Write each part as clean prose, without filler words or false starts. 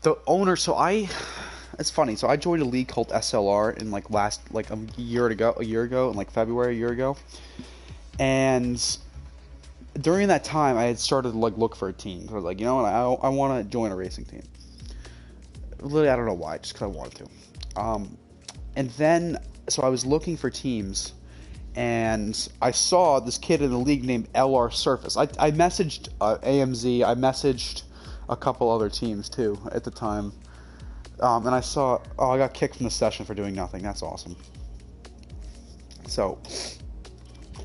The owner, it's funny. So I joined a league called SLR in like a year ago, in like February, a year ago, and during that time, I had started to like look for a team. So I was like, you know what, I want to join a racing team. Literally, I don't know why, just because I wanted to. And then, so I was looking for teams, and I saw this kid in the league named LR Surface. I messaged AMZ, I messaged a couple other teams too at the time, and I saw, oh, I got kicked from the session for doing nothing. That's awesome. So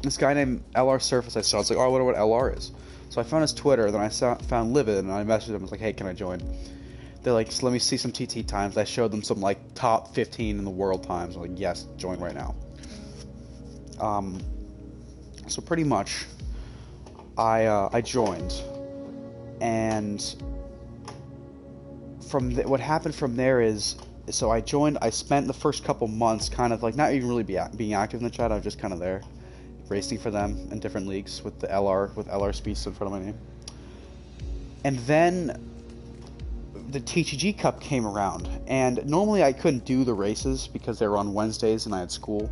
this guy named LR Surface I saw. It's like, oh, I wonder what LR is. So I found his Twitter, then I found Livid, and I messaged him. I was like, hey, can I join? They're like, so let me see some TT times. I showed them some like top 15 in the world times. I'm like, yes, join right now. So pretty much, I joined, and what happened from there is, so I joined. I spent the first couple months kind of like not even really being active in the chat. I was just kind of there, racing for them in different leagues with LR Speeds in front of my name. And then the TTG Cup came around, and normally I couldn't do the races because they were on Wednesdays and I had school.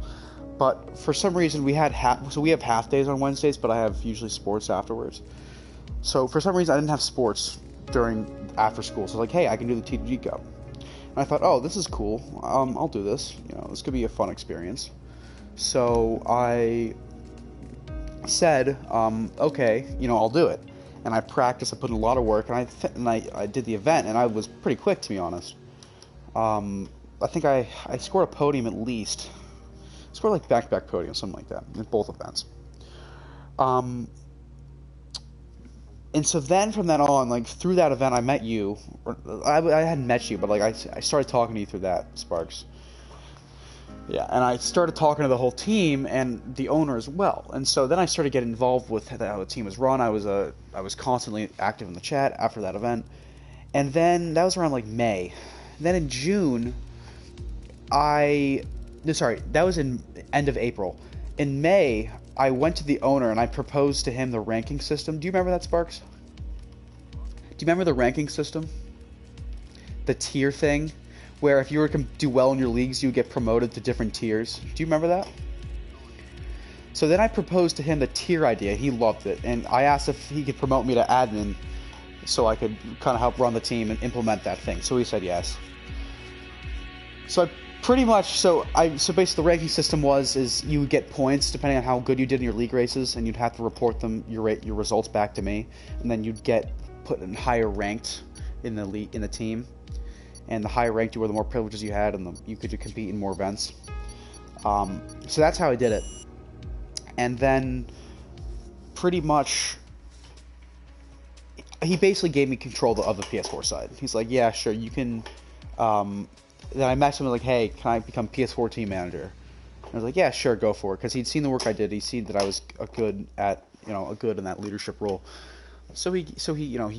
But for some reason we have half days on Wednesdays, but I have usually sports afterwards. So for some reason I didn't have sports after school. So I was like, hey, I can do the TTG Cup. And I thought, oh, this is cool. I'll do this. You know, this could be a fun experience. So I said, okay, you know, I'll do it. And I practiced. I put in a lot of work, and I did the event, and I was pretty quick, to be honest. I think I scored a podium at least. I scored like back-to-back podium, something like that, in both events. And so then from then on, like through that event, I met you. I hadn't met you, but like I started talking to you through that, Sparks. Yeah, and I started talking to the whole team and the owner as well. And so then I started getting involved with how the team was run. I was constantly active in the chat after that event. And then that was around like May. Then in June, that was in end of April. In May, I went to the owner and I proposed to him the ranking system. Do you remember that, Sparks? Do you remember the ranking system? The tier thing? Where if you were to do well in your leagues, you would get promoted to different tiers. Do you remember that? So then I proposed to him the tier idea. He loved it. And I asked if he could promote me to admin so I could kind of help run the team and implement that thing. So he said yes. So basically the ranking system is you would get points depending on how good you did in your league races, and you'd have to report your results back to me, and then you'd get put in higher ranked in the team. And the higher ranked you were, the more privileges you had, and you could compete in more events. So that's how I did it. And then, pretty much, he basically gave me control of the PS4 side. He's like, yeah, sure, you can... then I messaged him like, hey, can I become PS4 team manager? And I was like, yeah, sure, go for it. Because he'd seen the work I did. He'd seen that I was a good in that leadership role. So he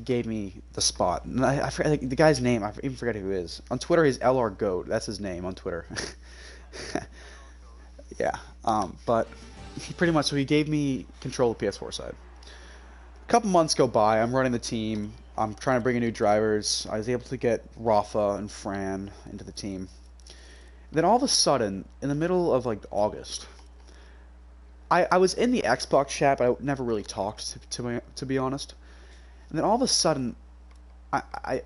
gave me the spot. And I forget the guy's name. I even forget who he is. On Twitter, he's LR Goat. That's his name on Twitter. Yeah. But he gave me control of the PS4 side. A couple months go by. I'm running the team. I'm trying to bring in new drivers. I was able to get Rafa and Fran into the team. Then all of a sudden, in the middle of like August, I was in the Xbox chat, but I never really talked to be honest. And then all of a sudden, I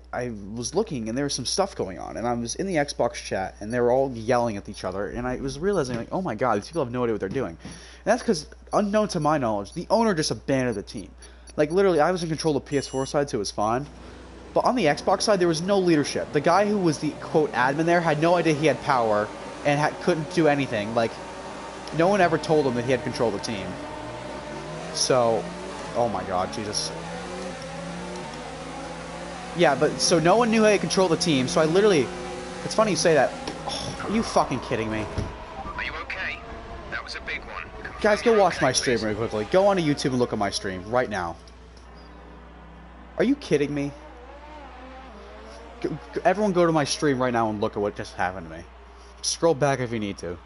was looking, and there was some stuff going on, and I was in the Xbox chat, and they were all yelling at each other, and I was realizing, like, oh my god, these people have no idea what they're doing. And that's because, unknown to my knowledge, the owner just abandoned the team. Like, literally, I was in control of the PS4 side, so it was fine. But on the Xbox side, there was no leadership. The guy who was the, quote, admin there had no idea he had power, and couldn't do anything. Like, no one ever told him that he had control of the team. So, oh my god, Jesus. Yeah, but, so no one knew how to control the team, so I literally... It's funny you say that. Oh, are you fucking kidding me? Are you okay? That was a big one. Guys, go watch my stream really quickly. Go onto YouTube and look at my stream right now. Are you kidding me? Everyone go to my stream right now and look at what just happened to me. Scroll back if you need to.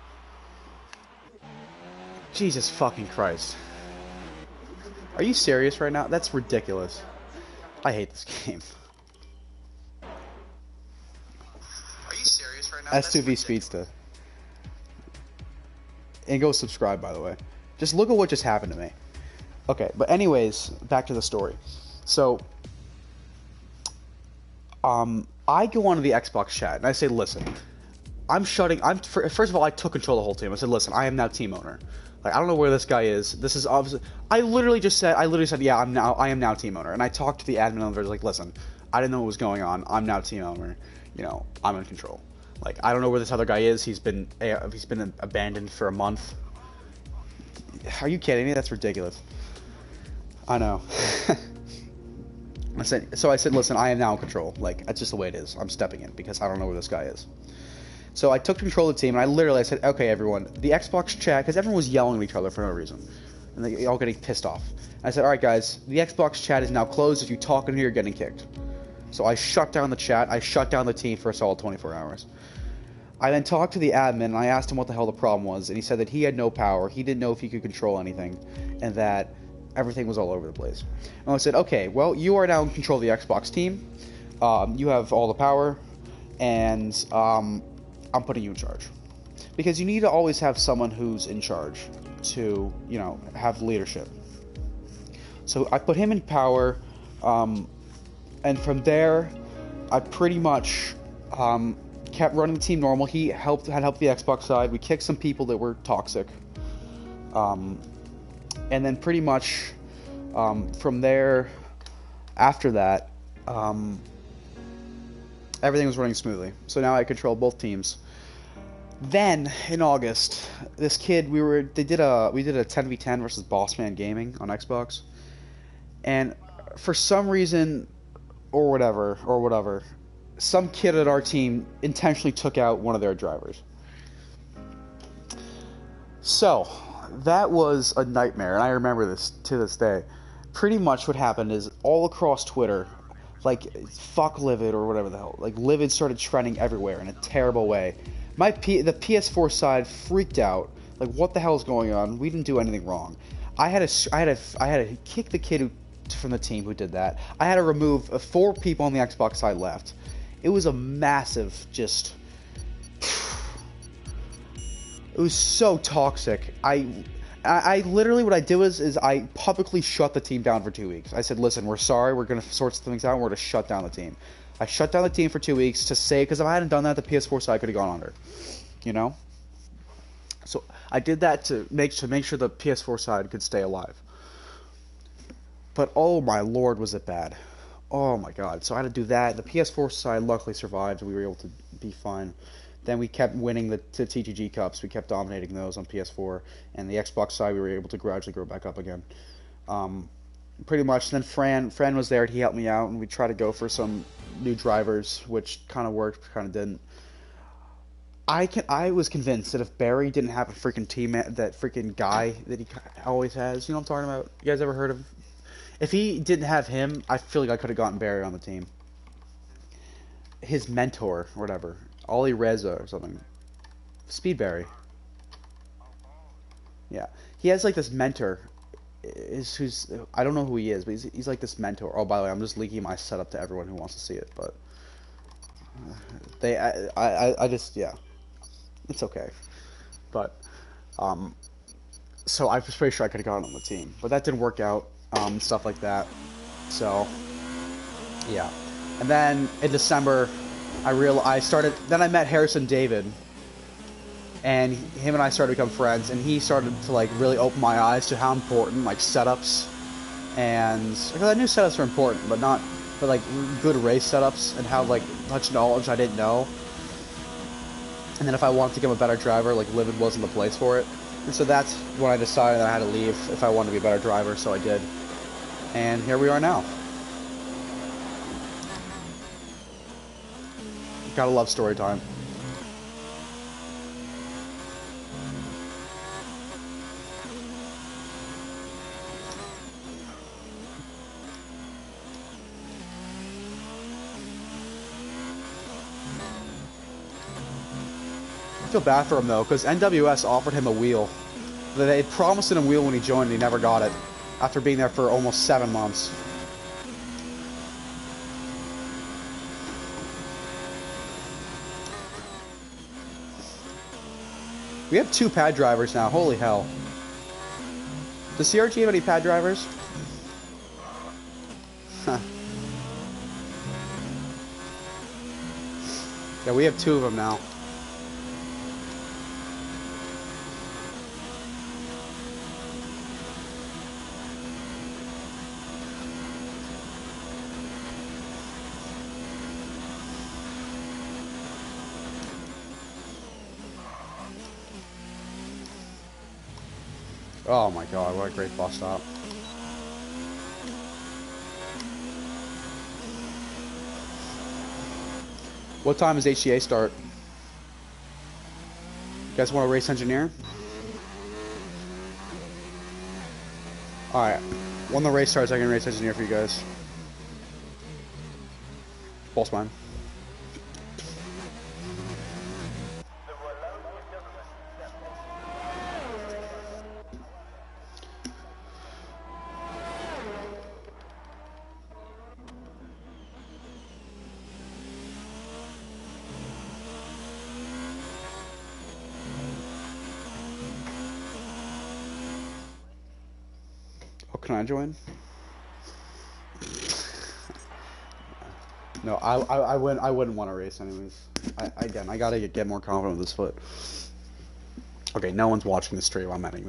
Jesus fucking Christ. Are you serious right now? That's ridiculous. I hate this game. S2V Speedster. And go subscribe, by the way. Just look at what just happened to me. Okay, but anyways, back to the story. So, I go onto the Xbox chat and I say, listen, first of all, I took control of the whole team. I said, listen, I am now team owner. Like, I don't know where this guy is. This is obviously, I literally said, yeah, I am now team owner. And I talked to the admin over there, like, listen, I didn't know what was going on. I'm now team owner. You know, I'm in control. Like, I don't know where this other guy is. He's been abandoned for a month. Are you kidding me? That's ridiculous. I know. I said, listen, I am now in control. Like, that's just the way it is. I'm stepping in because I don't know where this guy is. So I took control of the team, and I said, okay, everyone, the Xbox chat, because everyone was yelling at each other for no reason. And they all getting pissed off. And I said, alright guys, the Xbox chat is now closed. If you talk in here, you're getting kicked. So I shut down the chat. I shut down the team for a solid 24 hours. I then talked to the admin, and I asked him what the hell the problem was, and he said that he had no power, he didn't know if he could control anything, and that everything was all over the place. And I said, okay, well, you are now in control of the Xbox team, you have all the power, and I'm putting you in charge. Because you need to always have someone who's in charge to, you know, have leadership. So I put him in power, and from there, I pretty much kept running the team normal. He had helped the Xbox side. We kicked some people that were toxic. And then pretty much from there, after that, everything was running smoothly. So now I control both teams. Then in August, this kid, we did a 10v10 versus Bossman Gaming on Xbox. And for some reason or whatever, some kid at our team intentionally took out one of their drivers. So, that was a nightmare, and I remember this to this day. Pretty much what happened is, all across Twitter, like, fuck Livid or whatever the hell, like, Livid started trending everywhere in a terrible way. The PS4 side freaked out, like, what the hell is going on? We didn't do anything wrong. I had to kick the kid from the team who did that. I had to remove 4 people on the Xbox side left. It was a massive, just... It was so toxic. I literally, what I did is I publicly shut the team down for 2 weeks. I said, listen, we're sorry, we're going to sort some things out, and we're going to shut down the team. I shut down the team for 2 weeks to say, because if I hadn't done that, the PS4 side could have gone under. You know? So I did that to make sure the PS4 side could stay alive. But oh my lord, was it bad. Oh my god. So I had to do that. The PS4 side luckily survived, and we were able to be fine. Then we kept winning the TTG Cups. We kept dominating those on PS4. And the Xbox side, we were able to gradually grow back up again. Pretty much. Then Fran was there. He helped me out, and we tried to go for some new drivers, which kind of worked, kind of didn't. I was convinced that if Barry didn't have a freaking team, that freaking guy that he always has, you know what I'm talking about? You guys ever heard of? If he didn't have him, I feel like I could have gotten Barry on the team. His mentor, or whatever. Ollie Reza or something. Speedberry. Yeah. He has like this mentor. Who's I don't know who he is, but he's like this mentor. Oh, by the way, I'm just leaking my setup to everyone who wants to see it, but I just, yeah. It's okay. But so I was pretty sure I could have gotten on the team, but that didn't work out. Stuff like that. So yeah. And then in December, then I met Harrison David, and him and I started to become friends, and he started to like really open my eyes to how important like setups, and because I knew setups were important, but like good race setups, and how like much knowledge I didn't know. And then if I wanted to become a better driver, like Livid wasn't the place for it. And so that's when I decided that I had to leave if I wanted to be a better driver, so I did. And here we are now. Gotta love story time. I feel bad for him though, because NWS offered him a wheel. They promised him a wheel when he joined, and he never got it, after being there for almost 7 months. We have 2 pad drivers now. Holy hell. Does CRG have any pad drivers? Huh. Yeah, we have 2 of them now. Oh my god, what a great bus stop. What time does HCA start? You guys want to race engineer? Alright. When the race starts, I can race engineer for you guys. Boss man. Oh, can I join? No, I wouldn't want to race anyways. I gotta get more confident with this foot. Okay, no one's watching the stream. I'm ending this.